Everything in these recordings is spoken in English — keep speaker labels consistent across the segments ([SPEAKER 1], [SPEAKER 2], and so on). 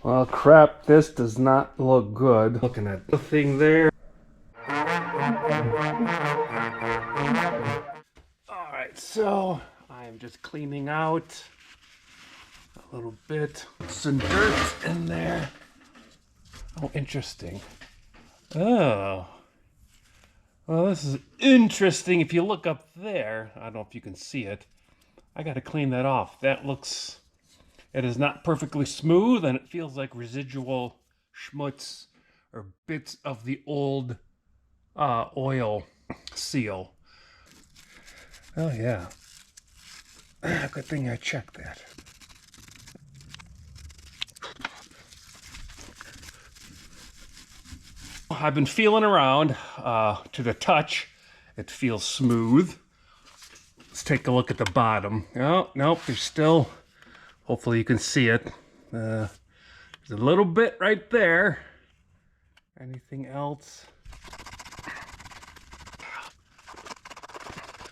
[SPEAKER 1] Well, crap, this does not look good. Looking at the thing there. Alright, so I'm just cleaning out a little bit. Some dirt in there. Oh, interesting. Oh. Well, this is interesting. If you look up there, I don't know if you can see it. I got to clean that off. That looks... It is not perfectly smooth, and it feels like residual schmutz or bits of the old oil seal. Oh, yeah. Good thing I checked that. I've been feeling around to the touch. It feels smooth. Let's take a look at the bottom. Oh, nope, there's still... Hopefully you can see it. There's a little bit right there. Anything else?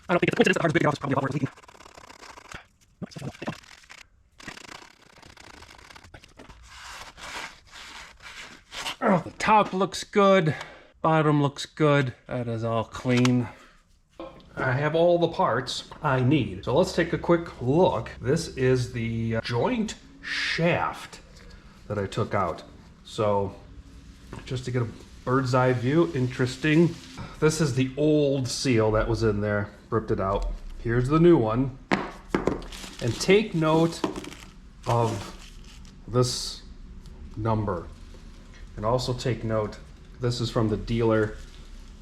[SPEAKER 1] I don't think it's a coincidence that the hardest bit is probably all we're leaking. Oh, the top looks good. Bottom looks good. That is all clean. I have all the parts I need. So let's take a quick look. This is the joint shaft that I took out. So just to get a bird's eye view, interesting. This is the old seal that was in there, ripped it out. Here's the new one. And take note of this number. And also take note, this is from the dealer.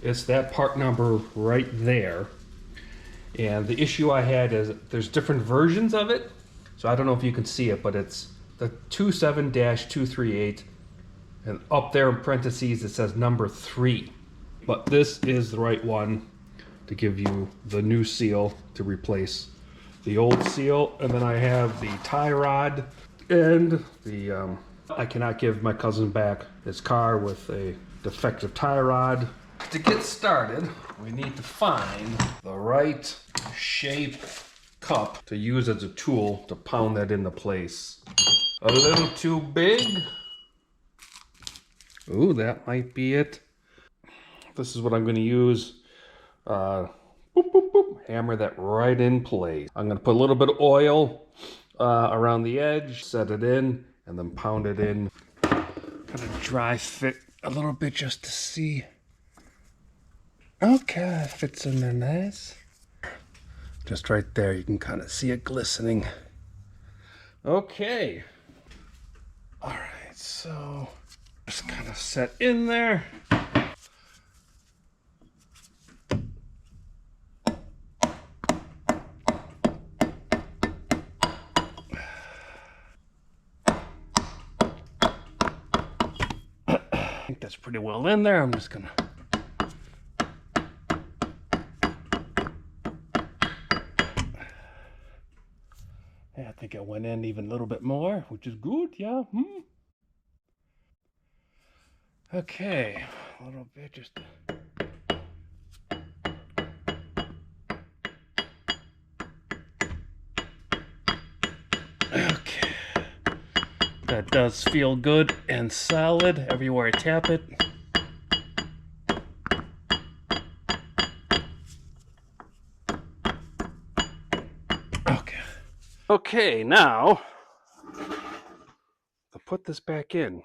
[SPEAKER 1] It's that part number right there. And the issue I had is there's different versions of it. So I don't know if you can see it, but it's the 27-238. And up there in parentheses, it says number 3. But this is the right one to give you the new seal to replace the old seal. And then I have the tie rod and the, I cannot give my cousin back his car with a defective tie rod. To get started, we need to find the right shape cup to use as a tool to pound that into place. A little too big. Ooh, that might be it. This is what I'm going to use. Boop, boop, boop. Hammer that right in place. I'm going to put a little bit of oil around the edge, set it in, and then pound it in. Kind of dry fit a little bit just to see. Okay, it fits in there nice. Just right there, you can kind of see it glistening. Okay. All right, so just kind of set in there. I think that's pretty well in there. I'm just gonna I think it went in even a little bit more, which is good, yeah. Okay, a little bit just to... Okay. That does feel good and solid everywhere I tap it. Okay. Okay, now to put this back in.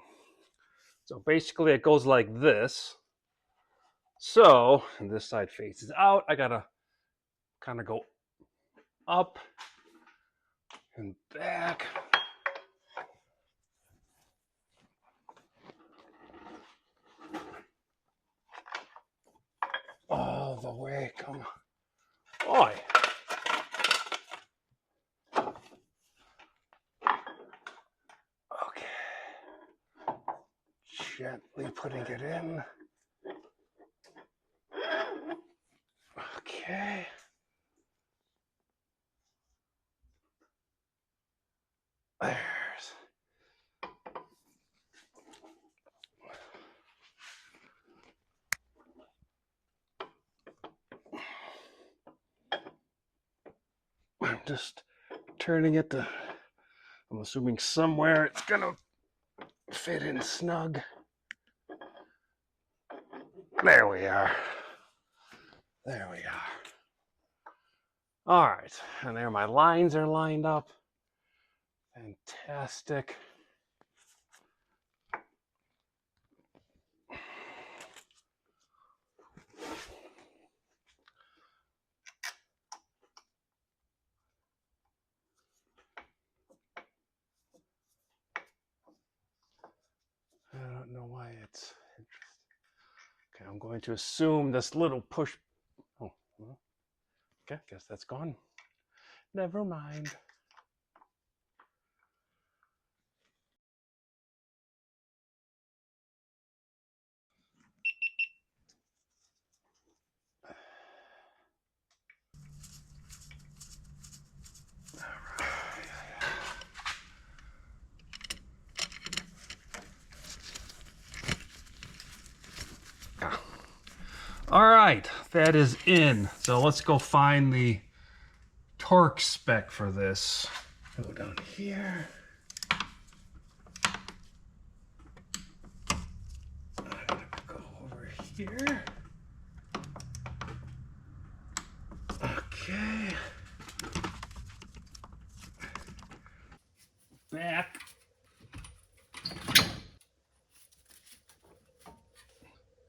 [SPEAKER 1] So basically it goes like this. So, and this side faces out. I gotta kind of go up and back. All the way, come on. Oi. Okay. Gently putting it in. Okay. There's. I'm just turning it to, I'm assuming somewhere it's gonna fit in snug. There we are. There we are. All right, and there my lines are lined up. Fantastic. I don't know why it's interesting. Okay, I'm going to assume this little push. Oh, well, okay, guess that's gone. Never mind. All right, that is in. So let's go find the torque spec for this. Go down here. I'm gonna go over here. Okay. Back.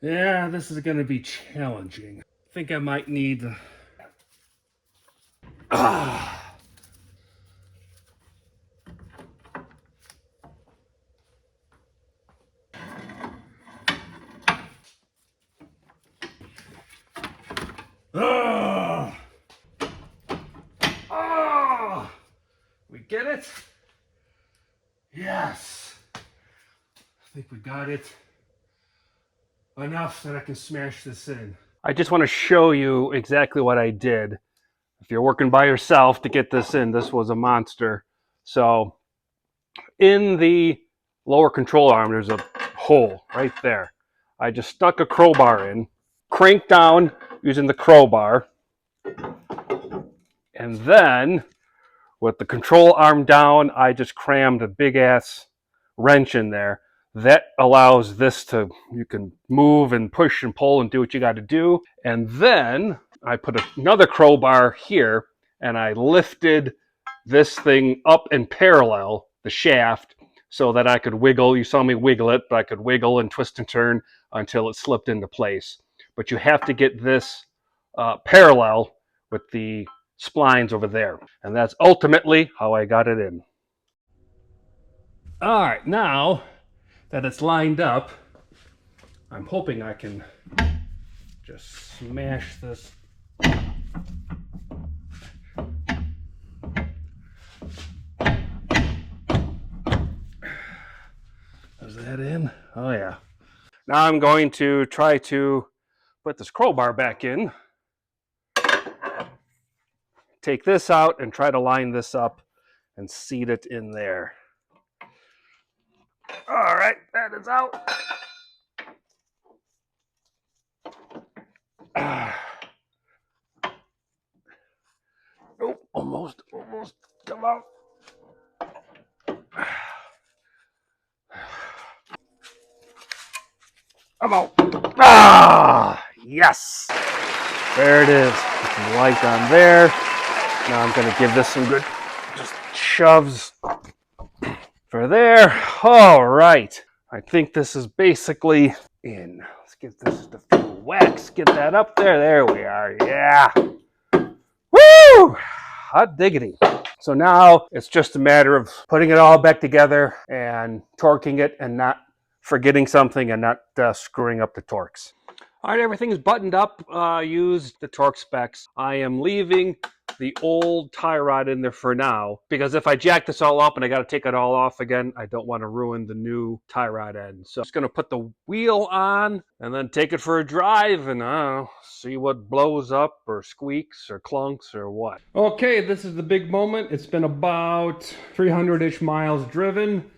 [SPEAKER 1] Yeah, this is gonna be challenging. I think I might need. Ah. Ah. Ah. We get it? Yes. I think we got it. Enough that I can smash this in. I just want to show you exactly what I did. If you're working by yourself to get this in, this was a monster. So in the lower control arm, there's a hole right there. I just stuck a crowbar in, cranked down using the crowbar, and then with the control arm down, I just crammed a big ass wrench in there. That allows this to, you can move and push and pull and do what you got to do. And then I put another crowbar here and I lifted this thing up in parallel, the shaft, so that I could wiggle. You saw me wiggle it, but I could wiggle and twist and turn until it slipped into place. But you have to get this parallel with the splines over there. And that's ultimately how I got it in. All right, now that it's lined up, I'm hoping I can just smash this. Is that in? Oh yeah. Now I'm going to try to put this crowbar back in, take this out and try to line this up and seat it in there. All right, that is out. Oh, almost come out. I'm out. Ah, yes. There it is. Put some light on there. Now I'm going to give this some good just shoves for there. All right. I think this is basically in. Let's give this a few whacks. Get that up there. There we are. Yeah. Woo! Hot diggity. So now it's just a matter of putting it all back together and torquing it and not forgetting something and not screwing up the torques. All right, everything's buttoned up. Used the torque specs. I am leaving the old tie rod in there for now because if I jack this all up and I got to take it all off again, I don't want to ruin the new tie rod end. So I'm just going to put the wheel on and then take it for a drive and see what blows up or squeaks or clunks or what. Okay, this is the big moment. It's been about 300-ish miles driven.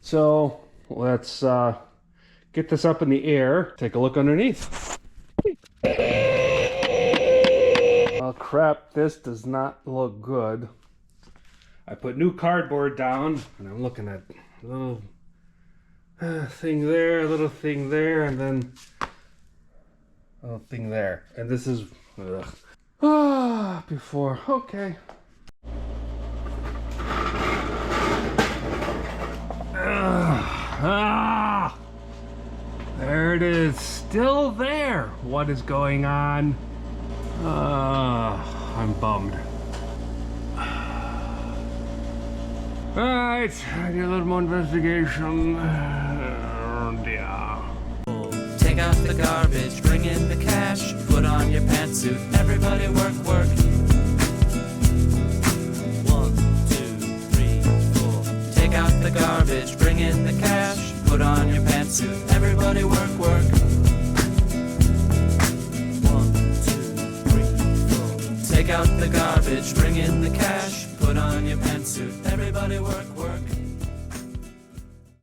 [SPEAKER 1] So let's get this up in the air. Take a look underneath. Oh crap, this does not look good. I put new cardboard down and I'm looking at little thing there, a little thing there, and then a little thing there. And this is before. Okay. There it is, still there. What is going on? I'm bummed. Alright, I need a little more investigation. Yeah.
[SPEAKER 2] Take out the garbage, bring in the cash, put on your pantsuit, everybody work, work. 1, 2, 3, 4. Take out the garbage, bring in the cash, put on your pantsuit, everybody work, work. 1, 2, 3, 4. Take out the garbage, bring in the cash, put on your pantsuit, everybody work.